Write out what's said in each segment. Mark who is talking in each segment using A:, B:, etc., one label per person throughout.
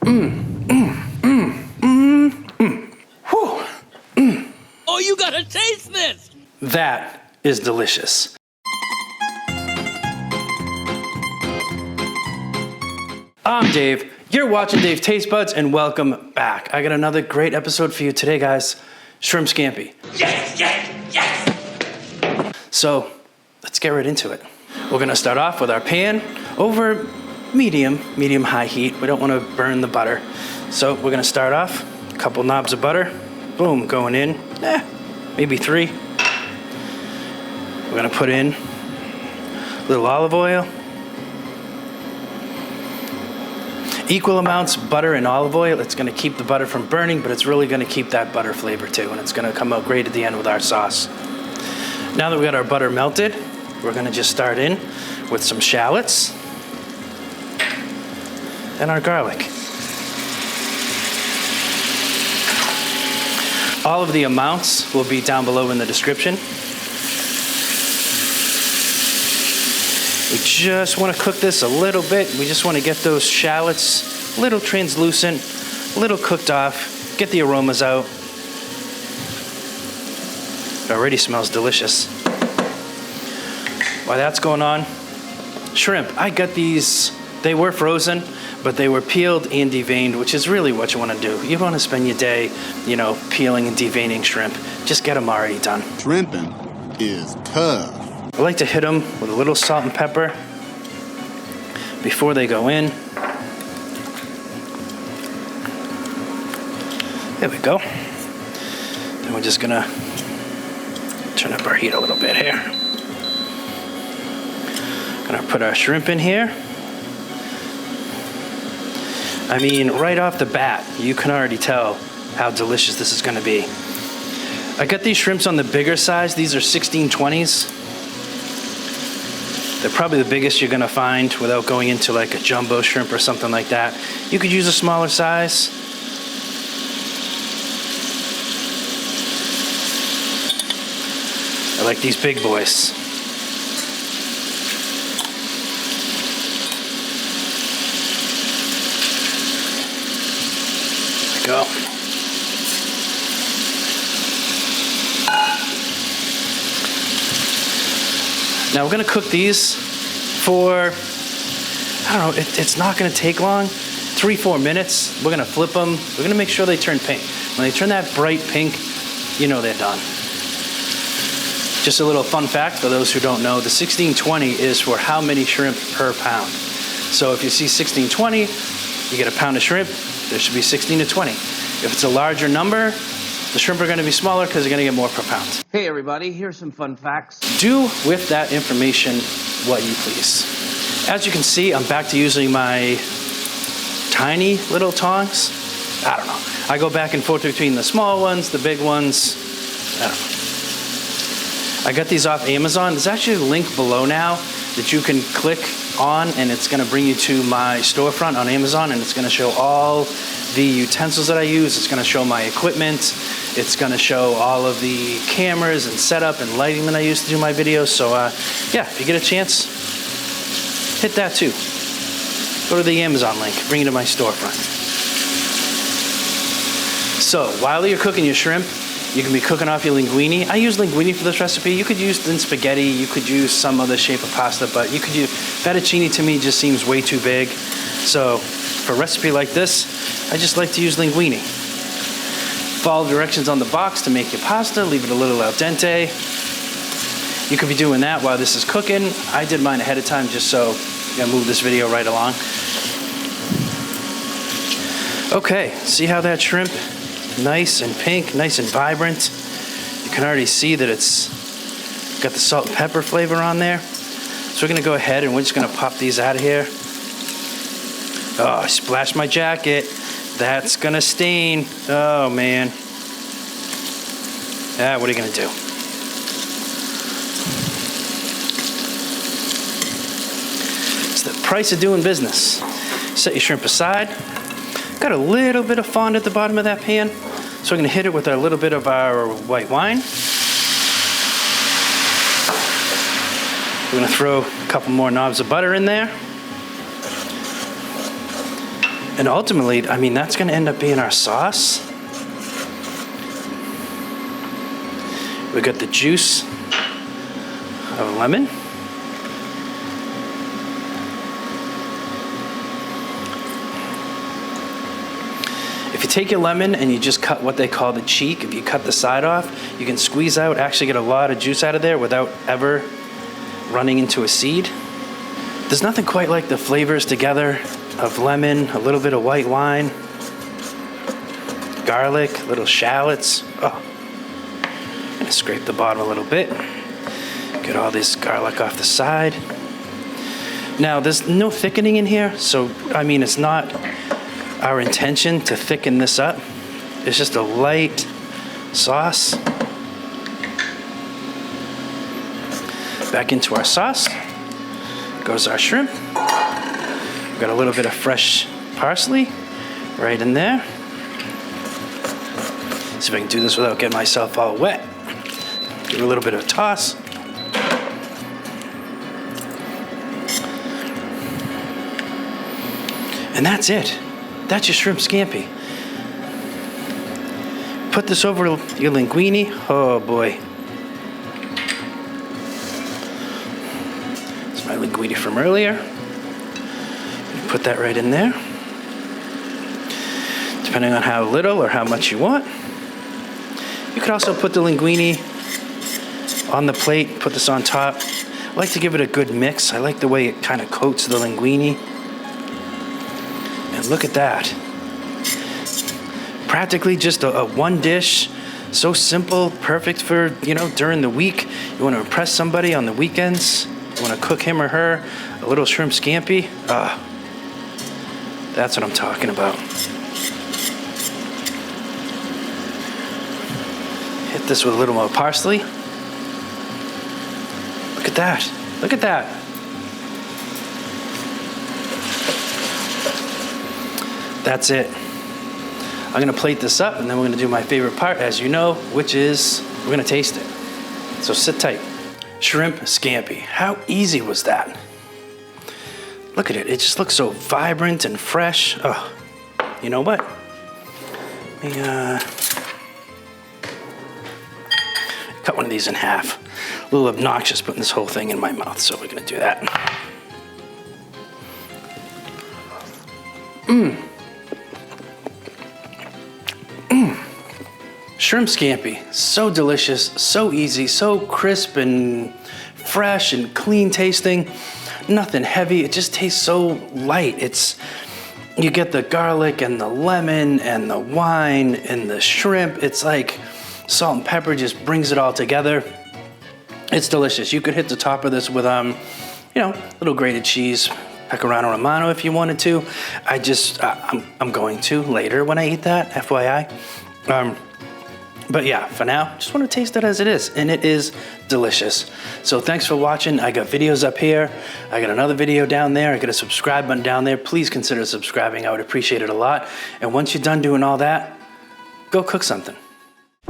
A: Oh, you gotta taste this!
B: That is delicious. I'm Dave. You're watching Dave Taste Buds, and welcome back. I got another great episode for you today, guys. Shrimp Scampi.
A: Yes, yes, yes!
B: So, let's get right into it. We're gonna start off with our pan over medium-high heat. We don't wanna burn the butter. So we're gonna start off, a couple knobs of butter. Boom, going in, maybe 3. We're gonna put in a little olive oil. Equal amounts butter and olive oil. It's gonna keep the butter from burning, but it's really gonna keep that butter flavor too, and it's gonna come out great at the end with our sauce. Now that we got our butter melted, we're gonna just start in with some shallots and our garlic. All of the amounts will be down below in the description. We just want to cook this a little bit. We just want to get those shallots a little translucent, a little cooked off, get the aromas out. It already smells delicious. While that's going on, shrimp. I got these, they were frozen, but they were peeled and deveined, which is really what you want to do. You want to spend your day, peeling and deveining shrimp. Just get them already done.
C: Shrimping is tough.
B: I like to hit them with a little salt and pepper before they go in. There we go. Then we're just gonna turn up our heat a little bit here. Gonna put our shrimp in here. I mean, right off the bat, you can already tell how delicious this is gonna be. I got these shrimps on the bigger size. These are 1620s. They're probably the biggest you're gonna find without going into like a jumbo shrimp or something like that. You could use a smaller size. I like these big boys. There we go. Now we're gonna cook these for, I don't know, it's not gonna take long, 3-4 minutes. We're gonna flip them. We're gonna make sure they turn pink. When they turn that bright pink, you know they're done. Just a little fun fact for those who don't know, the 1620 is for how many shrimp per pound. So if you see 1620, you get a pound of shrimp, there should be 16 to 20. If it's a larger number, the shrimp are gonna be smaller because they're gonna get more per pound.
D: Hey everybody, here's some fun facts.
B: Do with that information what you please. As you can see, I'm back to using my tiny little tongs. I don't know. I go back and forth between the small ones, the big ones. I don't know. I got these off Amazon. There's actually a link below now that you can click on, and it's gonna bring you to my storefront on Amazon, and it's gonna show all the utensils that I use. It's gonna show my equipment. It's gonna show all of the cameras and setup and lighting that I use to do my videos. So yeah, if you get a chance, hit that too. Go to the Amazon link, bring it to my storefront. So while you're cooking your shrimp, you can be cooking off your linguine. I use linguine for this recipe. You could use thin spaghetti, you could use some other shape of pasta, but you could use, fettuccine to me just seems way too big. So for a recipe like this, I just like to use linguine. Follow directions on the box to make your pasta, leave it a little al dente. You could be doing that while this is cooking. I did mine ahead of time just so I move this video right along. Okay, see how that shrimp, nice and pink, nice and vibrant. You can already see that it's got the salt and pepper flavor on there. So we're gonna go ahead and we're just gonna pop these out of here. Oh, I splashed my jacket. That's gonna stain. Oh man. What are you gonna do? It's the price of doing business. Set your shrimp aside. Got a little bit of fond at the bottom of that pan. So we're gonna hit it with a little bit of our white wine. We're gonna throw a couple more knobs of butter in there. And ultimately, I mean, that's gonna end up being our sauce. We got the juice of a lemon. If you take your lemon and you just cut what they call the cheek, if you cut the side off, you can squeeze out, actually get a lot of juice out of there without ever running into a seed. There's nothing quite like the flavors together of lemon, a little bit of white wine, garlic, little shallots. Oh, I'm gonna scrape the bottom a little bit. Get all this garlic off the side. Now, there's no thickening in here, so I mean, it's not our intention to thicken this up. It's just a light sauce. Back into our sauce goes our shrimp. We've got a little bit of fresh parsley right in there. See if I can do this without getting myself all wet. Give it a little bit of a toss. And that's it. That's your shrimp scampi. Put this over your linguine. Oh boy. It's my linguine from earlier. Put that right in there. Depending on how little or how much you want. You could also put the linguine on the plate, put this on top. I like to give it a good mix. I like the way it kind of coats the linguine. And look at that. Practically just a one dish. So simple, perfect for, you know, during the week. You want to impress somebody on the weekends. You want to cook him or her a little shrimp scampi. That's what I'm talking about. Hit this with a little more parsley. Look at that. Look at that. That's it. I'm gonna plate this up and then we're gonna do my favorite part, as you know, which is we're gonna taste it. So sit tight. Shrimp scampi. How easy was that? Look at it. It just looks so vibrant and fresh. Oh, you know what? Let me cut one of these in half. A little obnoxious putting this whole thing in my mouth, so we're gonna do that. Shrimp scampi, so delicious, so easy, so crisp and fresh and clean tasting. Nothing heavy, it just tastes so light. You get the garlic and the lemon and the wine and the shrimp. It's like salt and pepper just brings it all together. It's delicious. You could hit the top of this with, you know, little grated cheese, pecorino romano if you wanted to. I'm going to later when I eat that, FYI. But yeah, for now, just want to taste it as it is, and it is delicious. So thanks for watching. I got videos up here. I got another video down there. I got a subscribe button down there. Please consider subscribing. I would appreciate it a lot. And once you're done doing all that, go cook something.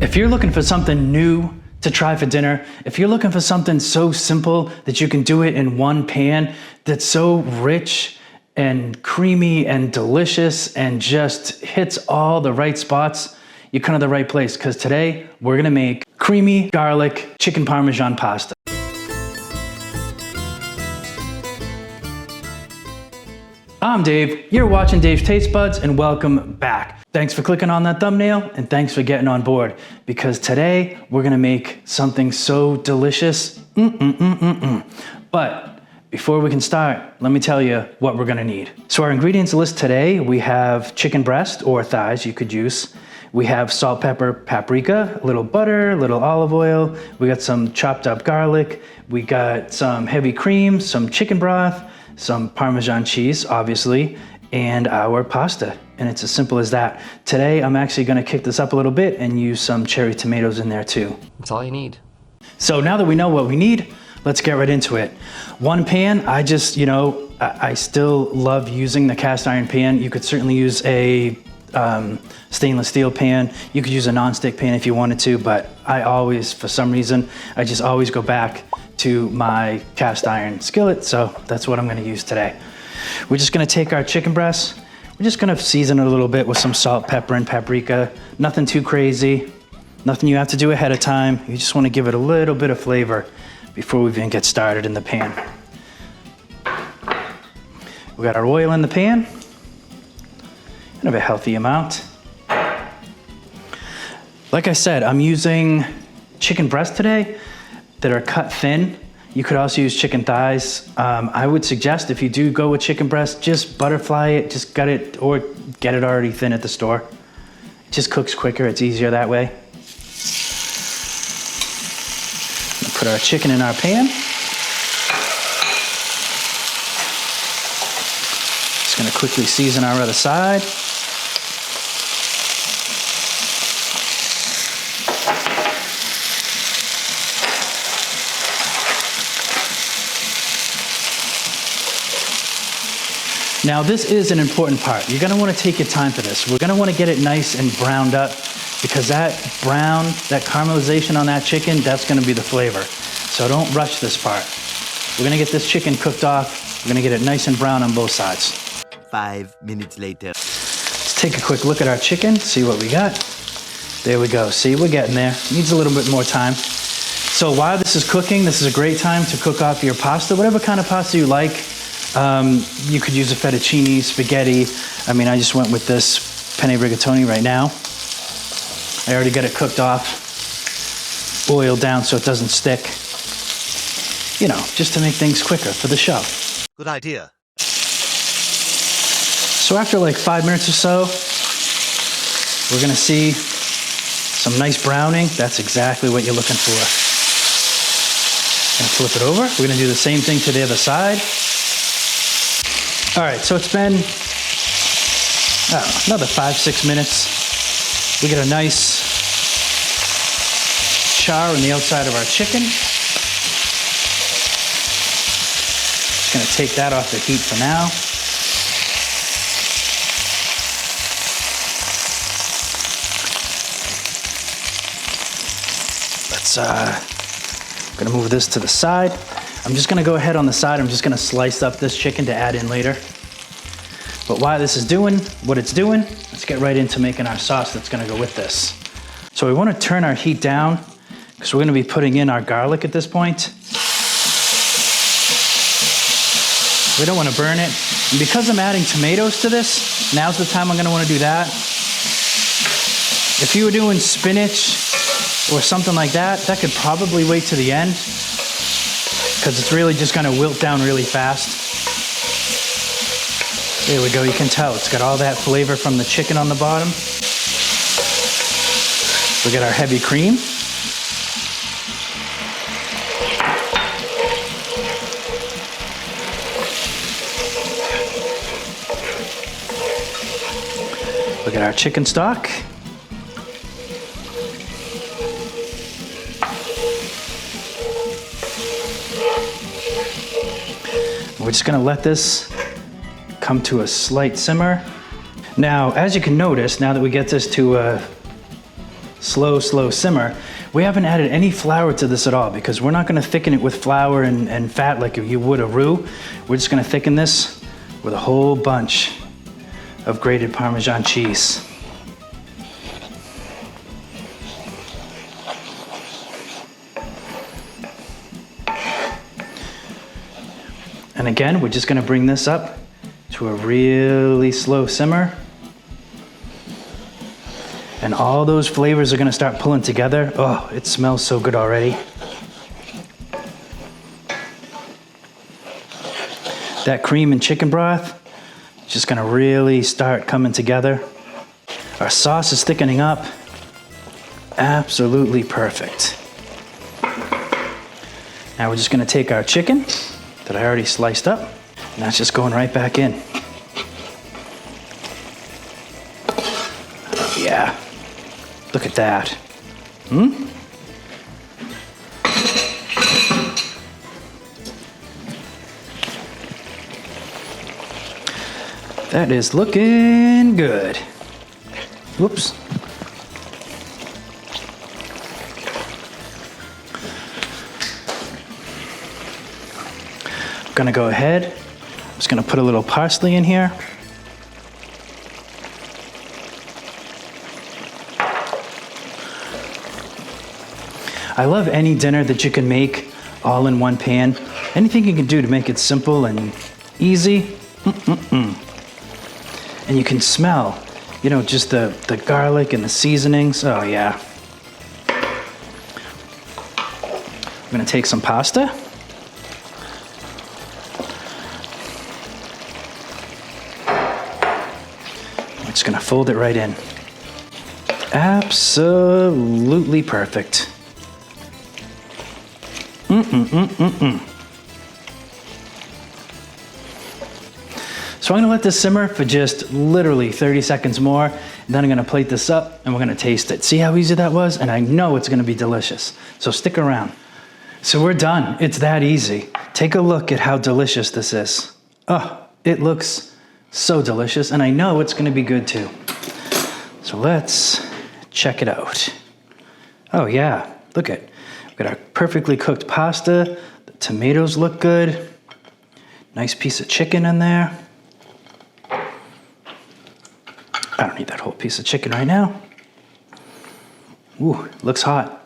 B: If you're looking for something new to try for dinner, if you're looking for something so simple that you can do it in one pan, that's so rich and creamy and delicious and just hits all the right spots, you're kind of the right place, because today we're gonna make creamy garlic chicken parmesan pasta. I'm Dave, you're watching Dave's Taste Buds, and welcome back. Thanks for clicking on that thumbnail, and thanks for getting on board, because today we're gonna make something so delicious. But before we can start, let me tell you what we're gonna need. So our ingredients list today, we have chicken breast or thighs you could use. We have salt, pepper, paprika, a little butter, a little olive oil. We got some chopped up garlic. We got some heavy cream, some chicken broth, some Parmesan cheese, obviously, and our pasta. And it's as simple as that. Today, I'm actually gonna kick this up a little bit and use some cherry tomatoes in there too.
E: That's all you need.
B: So now that we know what we need, let's get right into it. One pan, I still love using the cast iron pan. You could certainly use a stainless steel pan. You could use a non-stick pan if you wanted to, but I always, for some reason, I just always go back to my cast iron skillet, so that's what I'm gonna use today. We're just gonna take our chicken breasts, we're just gonna season it a little bit with some salt, pepper, and paprika. Nothing too crazy, nothing you have to do ahead of time. You just wanna give it a little bit of flavor before we even get started in the pan. We got our oil in the pan, kind of a healthy amount. Like I said, I'm using chicken breast today that are cut thin. You could also use chicken thighs. I would suggest if you do go with chicken breast, just butterfly it, just gut it, or get it already thin at the store. It just cooks quicker, it's easier that way. Put our chicken in our pan. Just gonna quickly season our other side. Now this is an important part. You're gonna wanna take your time for this. We're gonna wanna get it nice and browned up because that brown, that caramelization on that chicken, that's gonna be the flavor. So don't rush this part. We're gonna get this chicken cooked off. We're gonna get it nice and brown on both sides.
E: 5 minutes later.
B: Let's take a quick look at our chicken, see what we got. There we go, see, we're getting there. Needs a little bit more time. So while this is cooking, this is a great time to cook off your pasta, whatever kind of pasta you like. You could use a fettuccine, spaghetti. I mean, I just went with this penne rigatoni right now. I already got it cooked off, oiled down so it doesn't stick. You know, just to make things quicker for the show.
E: Good idea.
B: So after like 5 minutes or so, we're gonna see some nice browning. That's exactly what you're looking for. Gonna flip it over. We're gonna do the same thing to the other side. All right, so it's been, I don't know, another 5-6 minutes. We get a nice char on the outside of our chicken. Just gonna take that off the heat for now. Let's, gonna move this to the side. I'm just gonna go ahead on the side, I'm just gonna slice up this chicken to add in later. But while this is doing what it's doing, let's get right into making our sauce that's gonna go with this. So we wanna turn our heat down because we're gonna be putting in our garlic at this point. We don't wanna burn it. And because I'm adding tomatoes to this, now's the time I'm gonna wanna do that. If you were doing spinach or something like that, that could probably wait to the end, because it's really just gonna wilt down really fast. There we go, you can tell it's got all that flavor from the chicken on the bottom. We got our heavy cream. Look at our chicken stock. We're just gonna let this come to a slight simmer. Now, as you can notice, now that we get this to a slow simmer, we haven't added any flour to this at all because we're not gonna thicken it with flour and fat like you would a roux. We're just gonna thicken this with a whole bunch of grated Parmesan cheese. And again, we're just gonna bring this up to a really slow simmer. And all those flavors are gonna start pulling together. Oh, it smells so good already. That cream and chicken broth is just gonna really start coming together. Our sauce is thickening up. Absolutely perfect. Now we're just gonna take our chicken that I already sliced up, and that's just going right back in. Oh, yeah, look at that. That is looking good. Whoops. Gonna go ahead, I'm just gonna put a little parsley in here. I love any dinner that you can make all in one pan. Anything you can do to make it simple and easy. And you can smell, you know, just the garlic and the seasonings. Oh yeah. I'm gonna take some pasta. I'm just gonna fold it right in. Absolutely perfect. So I'm gonna let this simmer for just literally 30 seconds more, and then I'm gonna plate this up and we're gonna taste it. See how easy that was? And I know it's gonna be delicious. So stick around. So we're done. It's that easy. Take a look at how delicious this is. Oh, it looks so delicious, and I know it's gonna be good too. So let's check it out. Oh yeah, look at, we've got our perfectly cooked pasta. The tomatoes look good. Nice piece of chicken in there. I don't need that whole piece of chicken right now. Ooh, looks hot.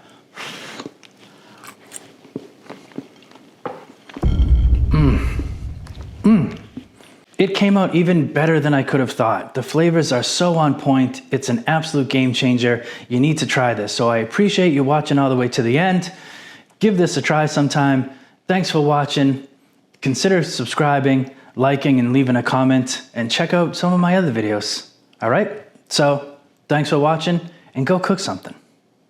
B: It came out even better than I could have thought. The flavors are so on point. It's an absolute game changer. You need to try this. So I appreciate you watching all the way to the end. Give this a try sometime. Thanks for watching. Consider subscribing, liking, and leaving a comment, and check out some of my other videos. All right? So thanks for watching, and go cook something.